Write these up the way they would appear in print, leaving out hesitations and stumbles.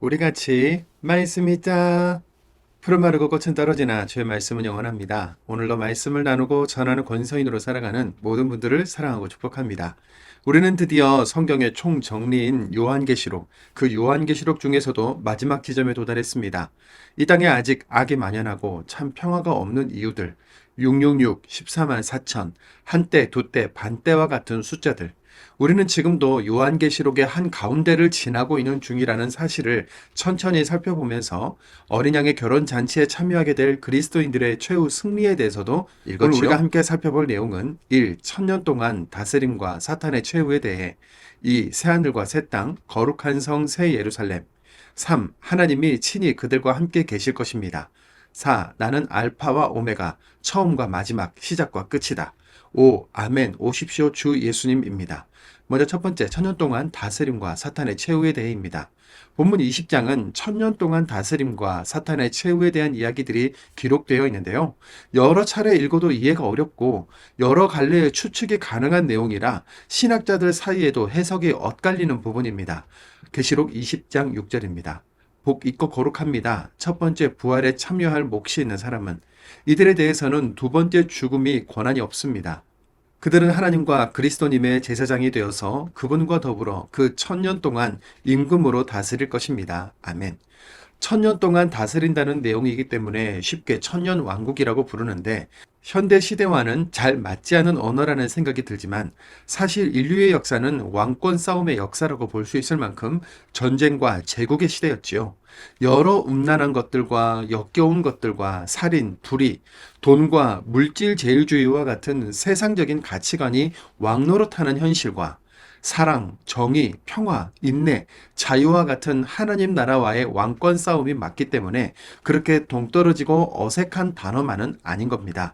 우리 같이 말씀있다. 푸른 마르고 꽃은 떨어지나 주의 말씀은 영원합니다. 오늘도 말씀을 나누고 전하는 권서인으로 살아가는 모든 분들을 사랑하고 축복합니다. 우리는 드디어 성경의 총정리인 요한계시록, 그 요한계시록 중에서도 마지막 지점에 도달했습니다. 이 땅에 아직 악이 만연하고 참 평화가 없는 이유들, 666, 14만 4천, 한때, 두때, 반때와 같은 숫자들, 우리는 지금도 요한계시록의 한 가운데를 지나고 있는 중이라는 사실을 천천히 살펴보면서 어린 양의 결혼 잔치에 참여하게 될 그리스도인들의 최후 승리에 대해서도 오늘 우리가 함께 살펴볼 내용은 1. 천년 동안 다스림과 사탄의 최후에 대해 2. 새하늘과 새 땅, 거룩한 성 새 예루살렘 3. 하나님이 친히 그들과 함께 계실 것입니다. 4. 나는 알파와 오메가, 처음과 마지막, 시작과 끝이다. 5. 아멘, 오십시오 주 예수님입니다. 먼저 첫 번째, 천년 동안 다스림과 사탄의 최후에 대해입니다. 본문 20장은 천년 동안 다스림과 사탄의 최후에 대한 이야기들이 기록되어 있는데요. 여러 차례 읽어도 이해가 어렵고 여러 갈래의 추측이 가능한 내용이라 신학자들 사이에도 해석이 엇갈리는 부분입니다. 계시록 20장 6절입니다. 복 있고 거룩합니다. 첫 번째 부활에 참여할 몫이 있는 사람은 이들에 대해서는 두 번째 죽음이 권한이 없습니다. 그들은 하나님과 그리스도님의 제사장이 되어서 그분과 더불어 그 천년 동안 임금으로 다스릴 것입니다. 아멘. 천년 동안 다스린다는 내용이기 때문에 쉽게 천년 왕국이라고 부르는데 현대 시대와는 잘 맞지 않은 언어라는 생각이 들지만 사실 인류의 역사는 왕권 싸움의 역사라고 볼 수 있을 만큼 전쟁과 제국의 시대였지요. 여러 음란한 것들과 역겨운 것들과 살인, 불의, 돈과 물질 제일주의와 같은 세상적인 가치관이 왕노릇하는 현실과 사랑, 정의, 평화, 인내, 자유와 같은 하나님 나라와의 왕권 싸움이 맞기 때문에 그렇게 동떨어지고 어색한 단어만은 아닌 겁니다.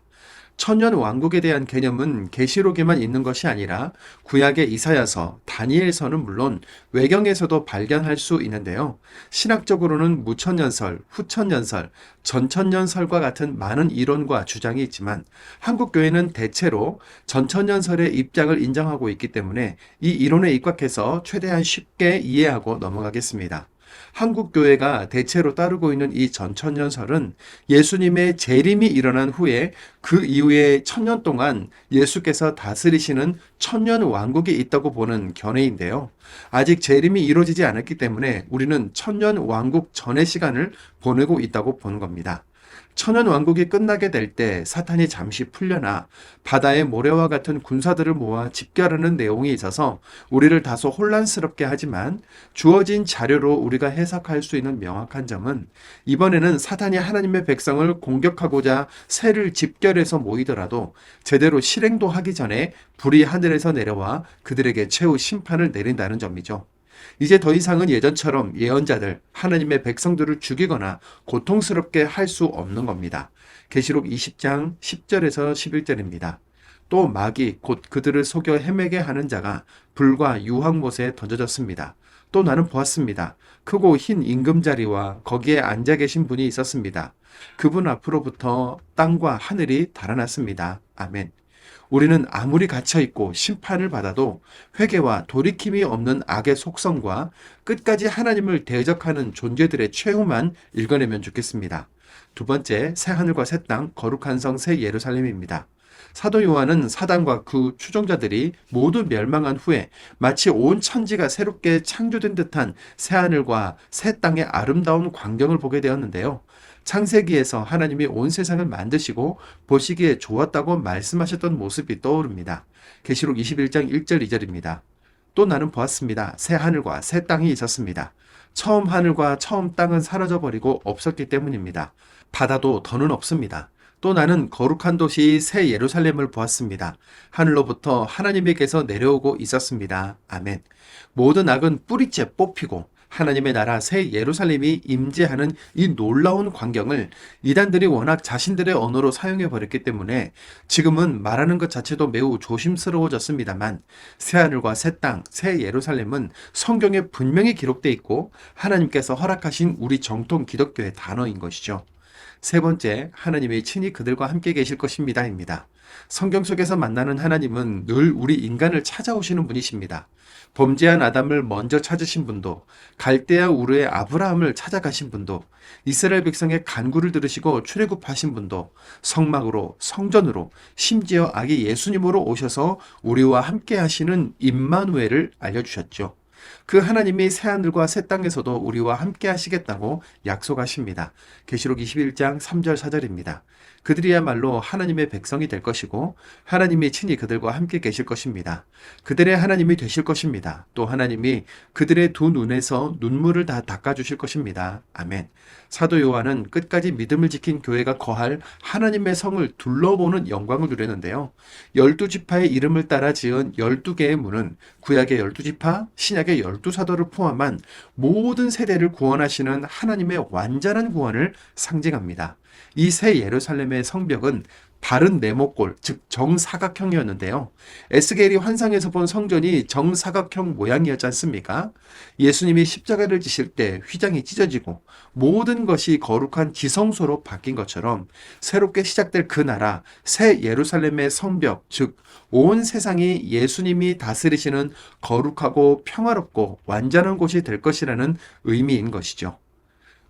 천년 왕국에 대한 개념은 계시록에만 있는 것이 아니라 구약의 이사야서, 다니엘서는 물론 외경에서도 발견할 수 있는데요. 신학적으로는 무천년설, 후천년설, 전천년설과 같은 많은 이론과 주장이 있지만 한국 교회는 대체로 전천년설의 입장을 인정하고 있기 때문에 이 이론에 입각해서 최대한 쉽게 이해하고 넘어가겠습니다. 한국 교회가 대체로 따르고 있는 이 전천년설은 예수님의 재림이 일어난 후에 그 이후에 천년 동안 예수께서 다스리시는 천년 왕국이 있다고 보는 견해인데요. 아직 재림이 이루어지지 않았기 때문에 우리는 천년 왕국 전의 시간을 보내고 있다고 보는 겁니다. 천연 왕국이 끝나게 될 때 사탄이 잠시 풀려나 바다의 모래와 같은 군사들을 모아 집결하는 내용이 있어서 우리를 다소 혼란스럽게 하지만 주어진 자료로 우리가 해석할 수 있는 명확한 점은 이번에는 사탄이 하나님의 백성을 공격하고자 새를 집결해서 모이더라도 제대로 실행도 하기 전에 불이 하늘에서 내려와 그들에게 최후 심판을 내린다는 점이죠. 이제 더 이상은 예전처럼 예언자들, 하나님의 백성들을 죽이거나 고통스럽게 할 수 없는 겁니다. 계시록 20장 10절에서 11절입니다. 또 마귀 곧 그들을 속여 헤매게 하는 자가 불과 유황못에 던져졌습니다. 또 나는 보았습니다. 크고 흰 임금자리와 거기에 앉아 계신 분이 있었습니다. 그분 앞으로부터 땅과 하늘이 달아났습니다. 아멘. 우리는 아무리 갇혀있고 심판을 받아도 회개와 돌이킴이 없는 악의 속성과 끝까지 하나님을 대적하는 존재들의 최후만 읽어내면 좋겠습니다. 두 번째, 새하늘과 새 땅, 거룩한 성 새 예루살렘입니다. 사도 요한은 사단과 그 추종자들이 모두 멸망한 후에 마치 온 천지가 새롭게 창조된 듯한 새하늘과 새 땅의 아름다운 광경을 보게 되었는데요. 창세기에서 하나님이 온 세상을 만드시고 보시기에 좋았다고 말씀하셨던 모습이 떠오릅니다. 계시록 21장 1절 2절입니다. 또 나는 보았습니다. 새 하늘과 새 땅이 있었습니다. 처음 하늘과 처음 땅은 사라져버리고 없었기 때문입니다. 바다도 더는 없습니다. 또 나는 거룩한 도시 새 예루살렘을 보았습니다. 하늘로부터 하나님에게서 내려오고 있었습니다. 아멘. 모든 악은 뿌리째 뽑히고 하나님의 나라 새 예루살렘이 임재하는 이 놀라운 광경을 이단들이 워낙 자신들의 언어로 사용해 버렸기 때문에 지금은 말하는 것 자체도 매우 조심스러워졌습니다만 새하늘과 새 땅, 새 예루살렘은 성경에 분명히 기록되어 있고 하나님께서 허락하신 우리 정통 기독교의 단어인 것이죠. 세 번째, 하나님이 친히 그들과 함께 계실 것입니다입니다. 성경 속에서 만나는 하나님은 늘 우리 인간을 찾아오시는 분이십니다. 범죄한 아담을 먼저 찾으신 분도, 갈대아 우르의 아브라함을 찾아가신 분도, 이스라엘 백성의 간구를 들으시고 출애굽하신 분도, 성막으로, 성전으로, 심지어 아기 예수님으로 오셔서 우리와 함께 하시는 임마누엘을 알려주셨죠. 그 하나님이 새하늘과 새 땅에서도 우리와 함께 하시겠다고 약속하십니다. 계시록 21장 3절 4절입니다. 그들이야말로 하나님의 백성이 될 것이고 하나님이 친히 그들과 함께 계실 것입니다. 그들의 하나님이 되실 것입니다. 또 하나님이 그들의 두 눈에서 눈물을 다 닦아주실 것입니다. 아멘. 사도 요한은 끝까지 믿음을 지킨 교회가 거할 하나님의 성을 둘러보는 영광을 누렸는데요. 12지파의 이름을 따라 지은 12개의 문은 구약의 12지파, 신약의 12사도를 포함한 모든 세대를 구원하시는 하나님의 완전한 구원을 상징합니다. 이 새 예루살렘의 성벽은 바른 네모꼴, 즉 정사각형이었는데요. 에스겔이 환상에서 본 성전이 정사각형 모양이었지 않습니까? 예수님이 십자가를 지실 때 휘장이 찢어지고 모든 것이 거룩한 지성소로 바뀐 것처럼 새롭게 시작될 그 나라, 새 예루살렘의 성벽, 즉 온 세상이 예수님이 다스리시는 거룩하고 평화롭고 완전한 곳이 될 것이라는 의미인 것이죠.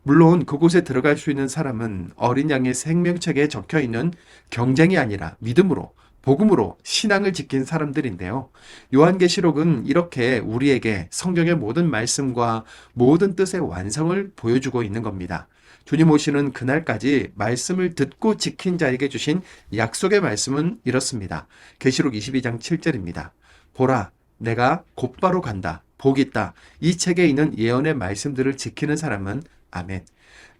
물론 그곳에 들어갈 수 있는 사람은 어린 양의 생명책에 적혀 있는 경쟁이 아니라 믿음으로, 복음으로 신앙을 지킨 사람들인데요. 요한계시록은 이렇게 우리에게 성경의 모든 말씀과 모든 뜻의 완성을 보여주고 있는 겁니다. 주님 오시는 그날까지 말씀을 듣고 지킨 자에게 주신 약속의 말씀은 이렇습니다. 계시록 22장 7절입니다. 보라, 내가 곧바로 간다. 복 있다. 이 책에 있는 예언의 말씀들을 지키는 사람은 아멘.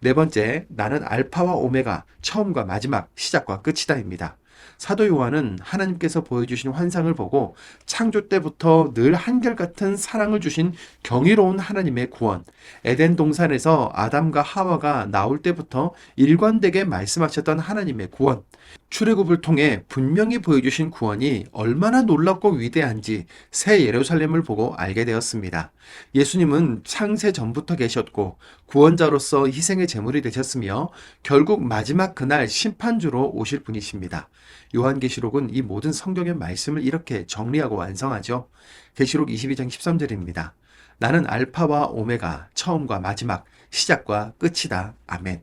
네 번째, 나는 알파와 오메가, 처음과 마지막, 시작과 끝이다입니다. 사도 요한은 하나님께서 보여주신 환상을 보고 창조 때부터 늘 한결같은 사랑을 주신 경이로운 하나님의 구원, 에덴 동산에서 아담과 하와가 나올 때부터 일관되게 말씀하셨던 하나님의 구원, 출애굽을 통해 분명히 보여주신 구원이 얼마나 놀랍고 위대한지 새 예루살렘을 보고 알게 되었습니다. 예수님은 창세 전부터 계셨고 구원자로서 희생의 제물이 되셨으며 결국 마지막 그날 심판주로 오실 분이십니다. 요한계시록은 이 모든 성경의 말씀을 이렇게 정리하고 완성하죠. 계시록 22장 13절입니다. 나는 알파와 오메가, 처음과 마지막, 시작과 끝이다. 아멘.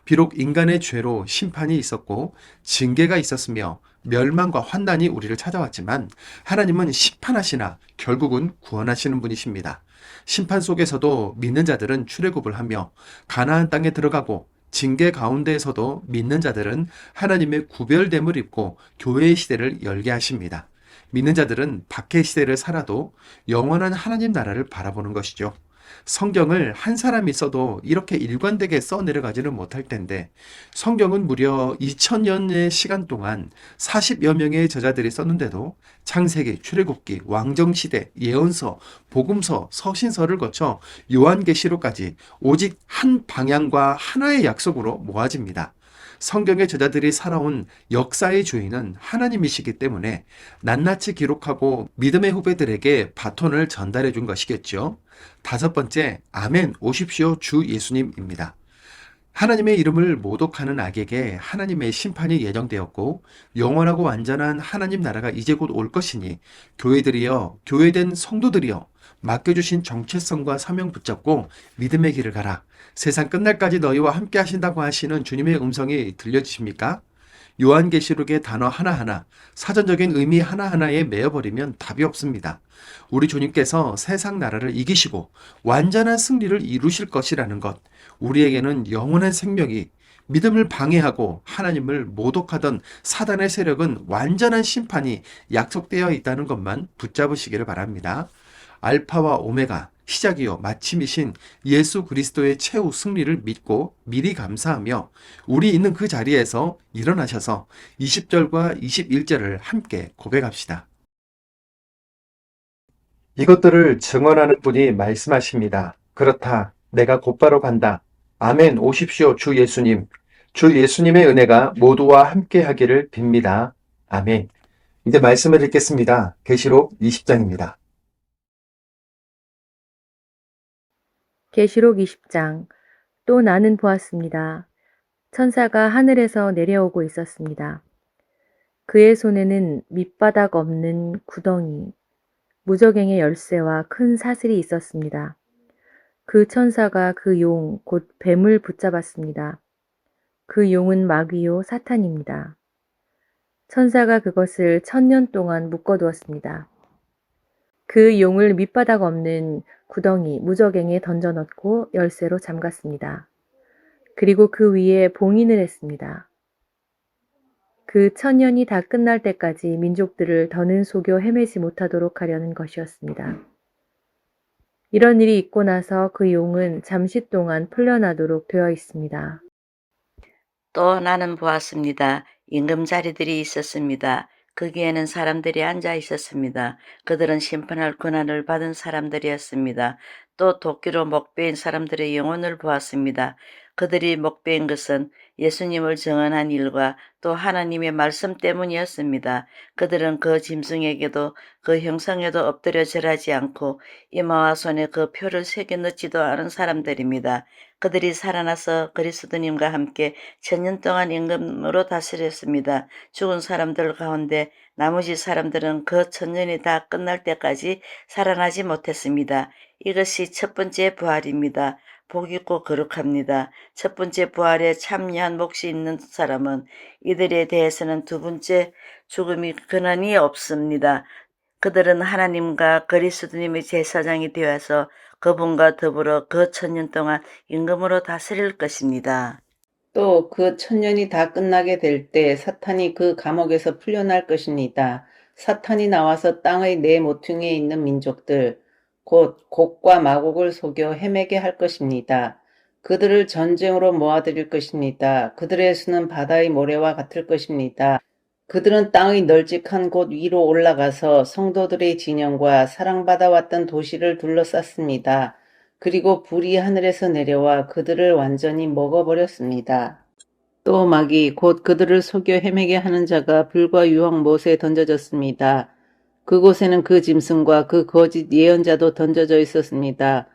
비록 인간의 죄로 심판이 있었고 징계가 있었으며 멸망과 환난이 우리를 찾아왔지만 하나님은 심판하시나 결국은 구원하시는 분이십니다. 심판 속에서도 믿는 자들은 출애굽을 하며 가나안 땅에 들어가고 징계 가운데에서도 믿는 자들은 하나님의 구별됨을 입고 교회의 시대를 열게 하십니다. 믿는 자들은 박해 시대를 살아도 영원한 하나님 나라를 바라보는 것이죠. 성경을 한 사람이 써도 이렇게 일관되게 써 내려가지는 못할 텐데 성경은 무려 2000년의 시간 동안 40여 명의 저자들이 썼는데도 창세기, 출애굽기, 왕정시대, 예언서, 복음서, 서신서를 거쳐 요한계시록까지 오직 한 방향과 하나의 약속으로 모아집니다. 성경의 저자들이 살아온 역사의 주인은 하나님이시기 때문에 낱낱이 기록하고 믿음의 후배들에게 바톤을 전달해 준 것이겠죠. 다섯 번째, 아멘 오십시오 주 예수님입니다. 하나님의 이름을 모독하는 악에게 하나님의 심판이 예정되었고 영원하고 완전한 하나님 나라가 이제 곧 올 것이니 교회들이여, 교회된 성도들이여 맡겨주신 정체성과 사명 붙잡고 믿음의 길을 가라. 세상 끝날까지 너희와 함께 하신다고 하시는 주님의 음성이 들려지십니까? 요한계시록의 단어 하나하나, 사전적인 의미 하나하나에 매여버리면 답이 없습니다. 우리 주님께서 세상 나라를 이기시고 완전한 승리를 이루실 것이라는 것, 우리에게는 영원한 생명이, 믿음을 방해하고 하나님을 모독하던 사단의 세력은 완전한 심판이 약속되어 있다는 것만 붙잡으시기를 바랍니다. 알파와 오메가, 시작이요 마침이신 예수 그리스도의 최후 승리를 믿고 미리 감사하며 우리 있는 그 자리에서 일어나셔서 20절과 21절을 함께 고백합시다. 이것들을 증언하는 분이 말씀하십니다. 그렇다. 내가 곧바로 간다. 아멘 오십시오 주 예수님. 주 예수님의 은혜가 모두와 함께 하기를 빕니다. 아멘. 이제 말씀을 읽겠습니다. 계시록 20장입니다. 계시록 20장. 또 나는 보았습니다. 천사가 하늘에서 내려오고 있었습니다. 그의 손에는 밑바닥 없는 구덩이, 무저갱의 열쇠와 큰 사슬이 있었습니다. 그 천사가 그 용, 곧 뱀을 붙잡았습니다. 그 용은 마귀요 사탄입니다. 천사가 그것을 1000년 동안 묶어두었습니다. 그 용을 밑바닥 없는 구덩이 무저갱에 던져넣고 열쇠로 잠갔습니다. 그리고 그 위에 봉인을 했습니다. 그 1000년이 다 끝날 때까지 민족들을 더는 속여 헤매지 못하도록 하려는 것이었습니다. 이런 일이 있고 나서 그 용은 잠시 동안 풀려나도록 되어 있습니다. 또 나는 보았습니다. 임금 자리들이 있었습니다. 거기에는 사람들이 앉아 있었습니다. 그들은 심판할 권한을 받은 사람들이었습니다. 또 도끼로 목베인 사람들의 영혼을 보았습니다. 그들이 목베인 것은 예수님을 증언한 일과 또 하나님의 말씀 때문이었습니다. 그들은 그 짐승에게도 그 형상에도 엎드려 절하지 않고 이마와 손에 그 표를 새겨 넣지도 않은 사람들입니다. 그들이 살아나서 그리스도님과 함께 1000년 동안 임금으로 다스렸습니다. 죽은 사람들 가운데 나머지 사람들은 그 1000년이 다 끝날 때까지 살아나지 못했습니다. 이것이 첫 번째 부활입니다. 복있고 거룩합니다. 첫 번째 부활에 참여한 몫이 있는 사람은 이들에 대해서는 두 번째 죽음이 근원이 없습니다. 그들은 하나님과 그리스도님의 제사장이 되어서 그분과 더불어 그 1000년 동안 임금으로 다스릴 것입니다. 또 그 1000년이 다 끝나게 될 때 사탄이 그 감옥에서 풀려날 것입니다. 사탄이 나와서 땅의 네 모퉁이에 있는 민족들, 곧 곡과 마곡을 속여 헤매게 할 것입니다. 그들을 전쟁으로 모아들일 것입니다. 그들의 수는 바다의 모래와 같을 것입니다. 그들은 땅의 널찍한 곳 위로 올라가서 성도들의 진영과 사랑받아왔던 도시를 둘러쌌습니다. 그리고 불이 하늘에서 내려와 그들을 완전히 먹어버렸습니다. 또 마귀 곧 그들을 속여 헤매게 하는 자가 불과 유황 못에 던져졌습니다. 그곳에는 그 짐승과 그 거짓 예언자도 던져져 있었습니다.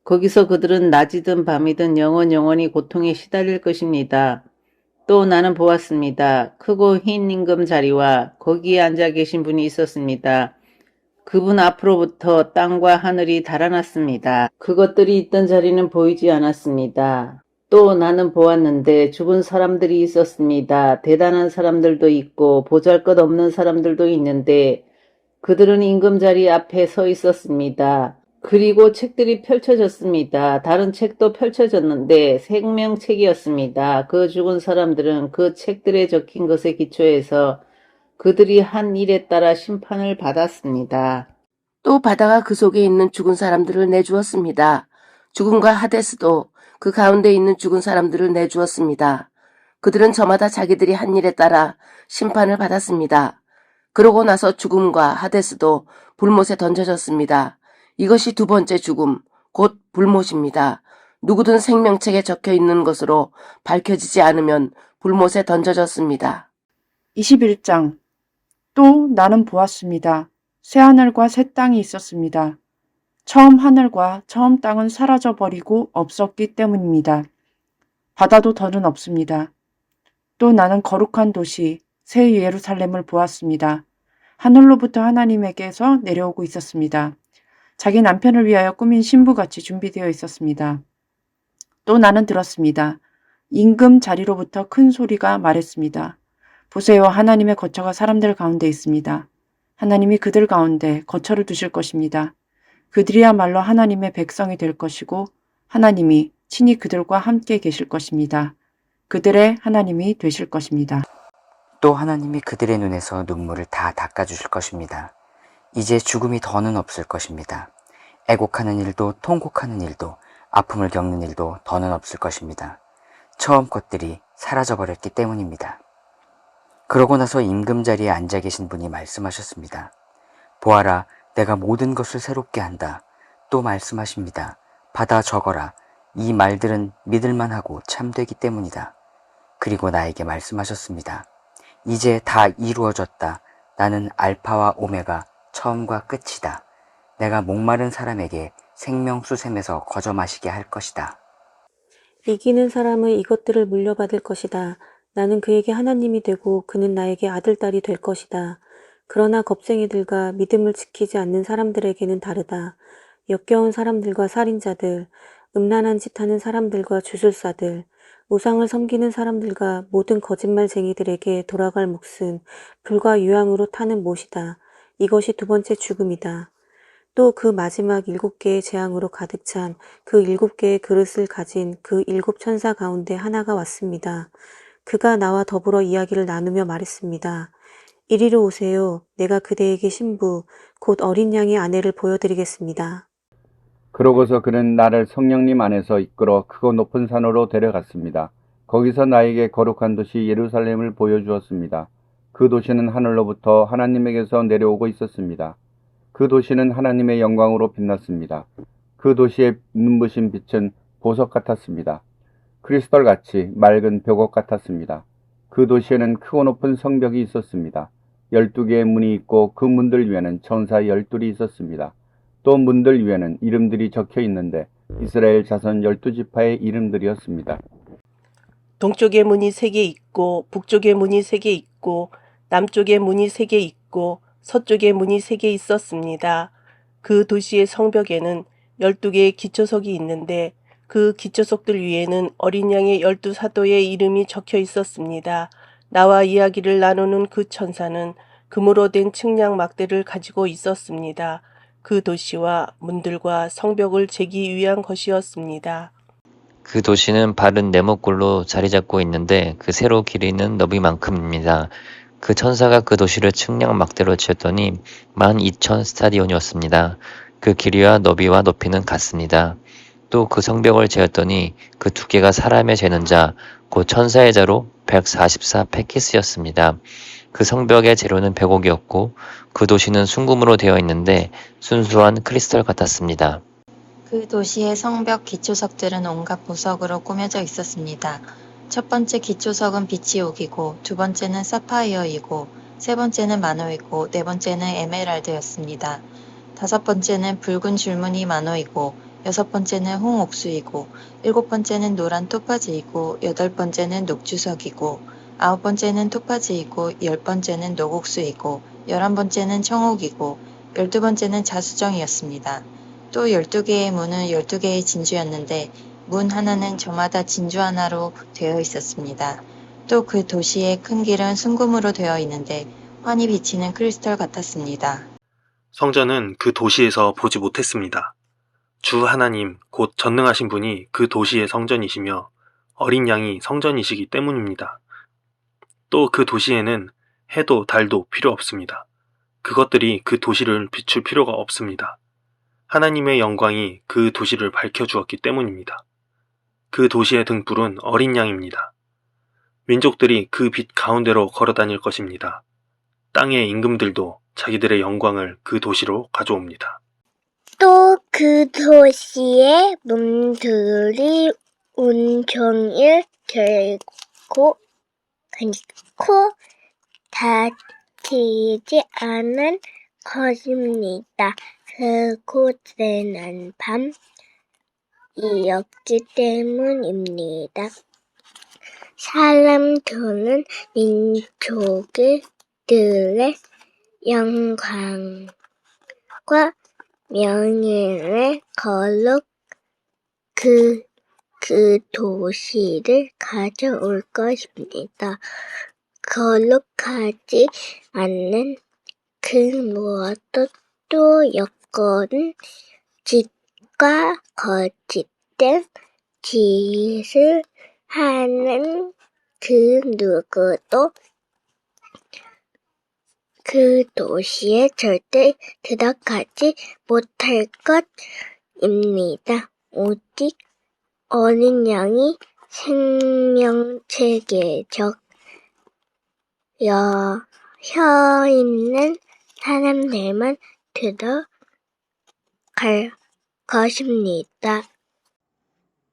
거기서 그들은 낮이든 밤이든 영원히 고통에 시달릴 것입니다. 또 나는 보았습니다. 크고 흰 임금 자리와 거기에 앉아 계신 분이 있었습니다. 그분 앞으로부터 땅과 하늘이 달아났습니다. 그것들이 있던 자리는 보이지 않았습니다. 또 나는 보았는데 죽은 사람들이 있었습니다. 대단한 사람들도 있고 보잘것없는 사람들도 있는데 그들은 임금 자리 앞에 서 있었습니다. 그리고 책들이 펼쳐졌습니다. 다른 책도 펼쳐졌는데 생명책이었습니다. 그 죽은 사람들은 그 책들에 적힌 것에 기초해서 그들이 한 일에 따라 심판을 받았습니다. 또 바다가 그 속에 있는 죽은 사람들을 내주었습니다. 죽음과 하데스도 그 가운데 있는 죽은 사람들을 내주었습니다. 그들은 저마다 자기들이 한 일에 따라 심판을 받았습니다. 그러고 나서 죽음과 하데스도 불못에 던져졌습니다. 이것이 두 번째 죽음, 곧 불못입니다. 누구든 생명책에 적혀 있는 것으로 밝혀지지 않으면 불못에 던져졌습니다. 21장. 또 나는 보았습니다. 새 하늘과 새 땅이 있었습니다. 처음 하늘과 처음 땅은 사라져 버리고 없었기 때문입니다. 바다도 더는 없습니다. 또 나는 거룩한 도시 새 예루살렘을 보았습니다. 하늘로부터 하나님에게서 내려오고 있었습니다. 자기 남편을 위하여 꾸민 신부같이 준비되어 있었습니다. 또 나는 들었습니다. 임금 자리로부터 큰 소리가 말했습니다. 보세요, 하나님의 거처가 사람들 가운데 있습니다. 하나님이 그들 가운데 거처를 두실 것입니다. 그들이야말로 하나님의 백성이 될 것이고 하나님이 친히 그들과 함께 계실 것입니다. 그들의 하나님이 되실 것입니다. 또 하나님이 그들의 눈에서 눈물을 다 닦아주실 것입니다. 이제 죽음이 더는 없을 것입니다. 애곡하는 일도 통곡하는 일도 아픔을 겪는 일도 더는 없을 것입니다. 처음 것들이 사라져버렸기 때문입니다. 그러고 나서 임금 자리에 앉아 계신 분이 말씀하셨습니다. 보아라, 내가 모든 것을 새롭게 한다. 또 말씀하십니다. 받아 적어라. 이 말들은 믿을만하고 참되기 때문이다. 그리고 나에게 말씀하셨습니다. 이제 다 이루어졌다. 나는 알파와 오메가, 처음과 끝이다. 내가 목마른 사람에게 생명수 샘에서 거저 마시게 할 것이다. 이기는 사람은 이것들을 물려받을 것이다. 나는 그에게 하나님이 되고 그는 나에게 아들, 딸이 될 것이다. 그러나 겁쟁이들과 믿음을 지키지 않는 사람들에게는 다르다. 역겨운 사람들과 살인자들, 음란한 짓 하는 사람들과 주술사들, 우상을 섬기는 사람들과 모든 거짓말쟁이들에게 돌아갈 몫은 불과 유황으로 타는 못이다. 이것이 두 번째 죽음이다. 또 그 마지막 7개의 재앙으로 가득 찬 그 7개의 그릇을 가진 그 7천사 가운데 하나가 왔습니다. 그가 나와 더불어 이야기를 나누며 말했습니다. 이리로 오세요. 내가 그대에게 신부, 곧 어린 양의 아내를 보여드리겠습니다. 그러고서 그는 나를 성령님 안에서 이끌어 크고 높은 산으로 데려갔습니다. 거기서 나에게 거룩한 도시 예루살렘을 보여주었습니다. 그 도시는 하늘로부터 하나님에게서 내려오고 있었습니다. 그 도시는 하나님의 영광으로 빛났습니다. 그 도시의 눈부신 빛은 보석 같았습니다. 크리스털같이 맑은 벽옥 같았습니다. 그 도시에는 크고 높은 성벽이 있었습니다. 12개의 문이 있고 그 문들 위에는 천사 12이 있었습니다. 또 문들 위에는 이름들이 적혀 있는데 이스라엘 자손 12지파의 이름들이었습니다. 동쪽에 문이 3개 있고 북쪽에 문이 3개 있고 남쪽에 문이 3개 있고 서쪽에 문이 3개 있었습니다. 그 도시의 성벽에는 12개의 기초석이 있는데 그 기초석들 위에는 어린 양의 12사도의 이름이 적혀 있었습니다. 나와 이야기를 나누는 그 천사는 금으로 된 측량 막대를 가지고 있었습니다. 그 도시와 문들과 성벽을 재기 위한 것이었습니다. 그 도시는 바른 네모꼴로 자리 잡고 있는데 그 세로 길이는 너비만큼입니다. 그 천사가 그 도시를 측량 막대로 재었더니 12,000 스타디온이었습니다. 그 길이와 너비와 높이는 같습니다. 또 그 성벽을 재었더니 그 두께가 사람의 재는 자, 곧 천사의 자로 144 페키스였습니다. 그 성벽의 재료는 백옥이었고 그 도시는 순금으로 되어 있는데 순수한 크리스털 같았습니다. 그 도시의 성벽 기초석들은 온갖 보석으로 꾸며져 있었습니다. 첫 번째 기초석은 빛이 옥이고 두 번째는 사파이어이고 세 번째는 만호이고 네 번째는 에메랄드였습니다. 다섯 번째는 붉은 줄무늬 만호이고 여섯 번째는 홍옥수이고 일곱 번째는 노란 토파지이고 여덟 번째는 녹주석이고 아홉 번째는 토파지이고 열 번째는 녹옥수이고 11번째는 청옥이고 12번째는 자수정이었습니다. 또 12개의 문은 12개의 진주였는데 문 하나는 저마다 진주 하나로 되어 있었습니다. 또 그 도시의 큰 길은 순금으로 되어 있는데 환히 비치는 크리스털 같았습니다. 성전은 그 도시에서 보지 못했습니다. 주 하나님, 곧 전능하신 분이 그 도시의 성전이시며 어린 양이 성전이시기 때문입니다. 또 그 도시에는 해도 달도 필요 없습니다. 그것들이 그 도시를 비출 필요가 없습니다. 하나님의 영광이 그 도시를 밝혀주었기 때문입니다. 그 도시의 등불은 어린 양입니다. 민족들이 그 빛 가운데로 걸어다닐 것입니다. 땅의 임금들도 자기들의 영광을 그 도시로 가져옵니다. 또 그 도시의 문들이 온종일 결코 닫히지 않은 것입니다. 그곳에는 밤이었기 때문입니다. 사람들은 민족들의 영광과 명예를 거룩 그 도시를 가져올 것입니다. 거룩하지 않는 그 무엇도 또 여건 짓과 거짓된 짓을 하는 그 누구도 그 도시에 절대 들어가지 못할 것입니다. 오직 어린 양이 생명책에 적혀 있는 사람들만 들어갈 것입니다.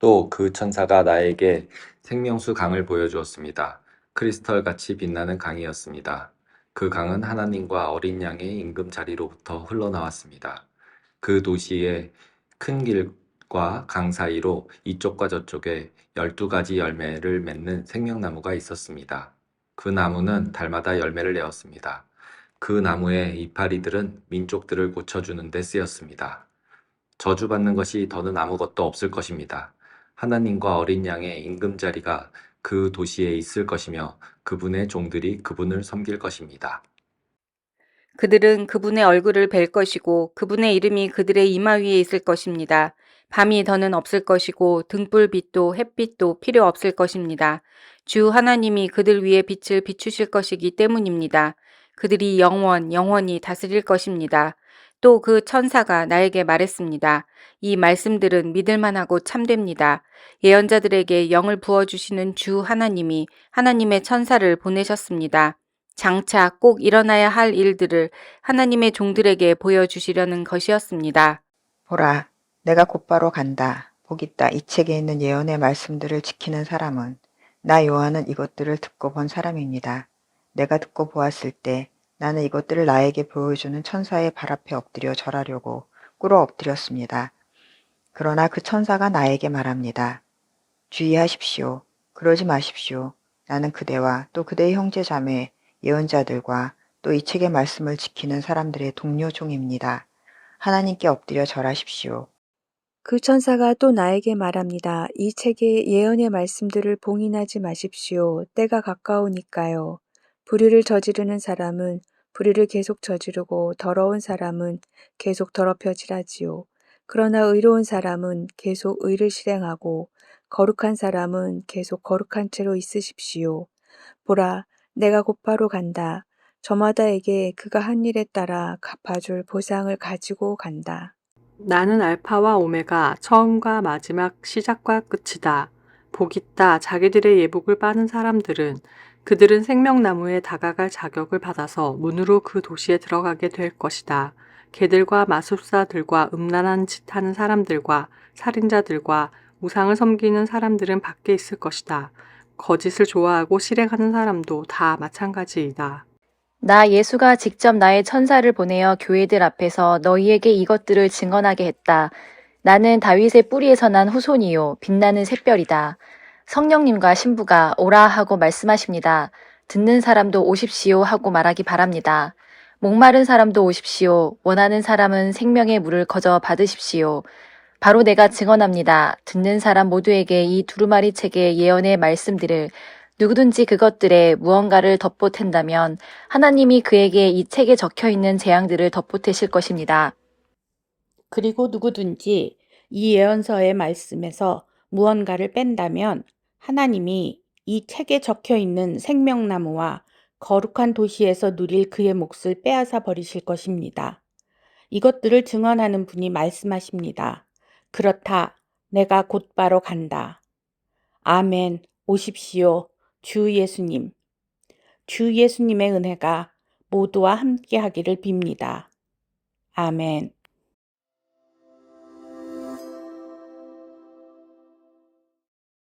또 그 천사가 나에게 생명수 강을 보여주었습니다. 크리스털같이 빛나는 강이었습니다. 그 강은 하나님과 어린 양의 임금 자리로부터 흘러나왔습니다. 그 도시의 큰 길과 강 사이로 이쪽과 저쪽에 12가지 열매를 맺는 생명나무가 있었습니다. 그 나무는 달마다 열매를 내었습니다. 그 나무의 이파리들은 민족들을 고쳐주는 데 쓰였습니다. 저주받는 것이 더는 아무것도 없을 것입니다. 하나님과 어린 양의 임금자리가 그 도시에 있을 것이며 그분의 종들이 그분을 섬길 것입니다. 그들은 그분의 얼굴을 뵐 것이고 그분의 이름이 그들의 이마 위에 있을 것입니다. 밤이 더는 없을 것이고 등불빛도 햇빛도 필요 없을 것입니다. 주 하나님이 그들 위에 빛을 비추실 것이기 때문입니다. 그들이 영원히 다스릴 것입니다. 또 그 천사가 나에게 말했습니다. 이 말씀들은 믿을만하고 참됩니다. 예언자들에게 영을 부어주시는 주 하나님이 하나님의 천사를 보내셨습니다. 장차 꼭 일어나야 할 일들을 하나님의 종들에게 보여주시려는 것이었습니다. 보라, 내가 곧바로 간다. 복 있다. 이 책에 있는 예언의 말씀들을 지키는 사람은 나 요한은 이것들을 듣고 본 사람입니다. 내가 듣고 보았을 때 나는 이것들을 나에게 보여주는 천사의 발 앞에 엎드려 절하려고 꿇어 엎드렸습니다. 그러나 그 천사가 나에게 말합니다. 주의하십시오. 그러지 마십시오. 나는 그대와 또 그대의 형제 자매, 예언자들과 또 이 책의 말씀을 지키는 사람들의 동료 종입니다. 하나님께 엎드려 절하십시오. 그 천사가 또 나에게 말합니다. 이 책의 예언의 말씀들을 봉인하지 마십시오. 때가 가까우니까요. 불의를 저지르는 사람은 불의를 계속 저지르고 더러운 사람은 계속 더럽혀지라지요. 그러나 의로운 사람은 계속 의를 실행하고 거룩한 사람은 계속 거룩한 채로 있으십시오. 보라, 내가 곧바로 간다. 저마다에게 그가 한 일에 따라 갚아줄 보상을 가지고 간다. 나는 알파와 오메가, 처음과 마지막, 시작과 끝이다. 복 있다. 자기들의 예복을 빠는 사람들은 그들은 생명나무에 다가갈 자격을 받아서 문으로 그 도시에 들어가게 될 것이다. 개들과 마술사들과 음란한 짓 하는 사람들과 살인자들과 우상을 섬기는 사람들은 밖에 있을 것이다. 거짓을 좋아하고 실행하는 사람도 다 마찬가지이다. 나 예수가 직접 나의 천사를 보내어 교회들 앞에서 너희에게 이것들을 증언하게 했다. 나는 다윗의 뿌리에서 난 후손이요 빛나는 샛별이다. 성령님과 신부가 오라 하고 말씀하십니다. 듣는 사람도 오십시오 하고 말하기 바랍니다. 목마른 사람도 오십시오. 원하는 사람은 생명의 물을 거저 받으십시오. 바로 내가 증언합니다. 듣는 사람 모두에게 이 두루마리 책의 예언의 말씀들을 누구든지 그것들에 무언가를 덧보탠다면 하나님이 그에게 이 책에 적혀있는 재앙들을 덧보태실 것입니다. 그리고 누구든지 이 예언서의 말씀에서 무언가를 뺀다면 하나님이 이 책에 적혀 있는 생명나무와 거룩한 도시에서 누릴 그의 몫을 빼앗아 버리실 것입니다. 이것들을 증언하는 분이 말씀하십니다. 그렇다. 내가 곧바로 간다. 아멘. 오십시오. 주 예수님. 주 예수님의 은혜가 모두와 함께 하기를 빕니다. 아멘.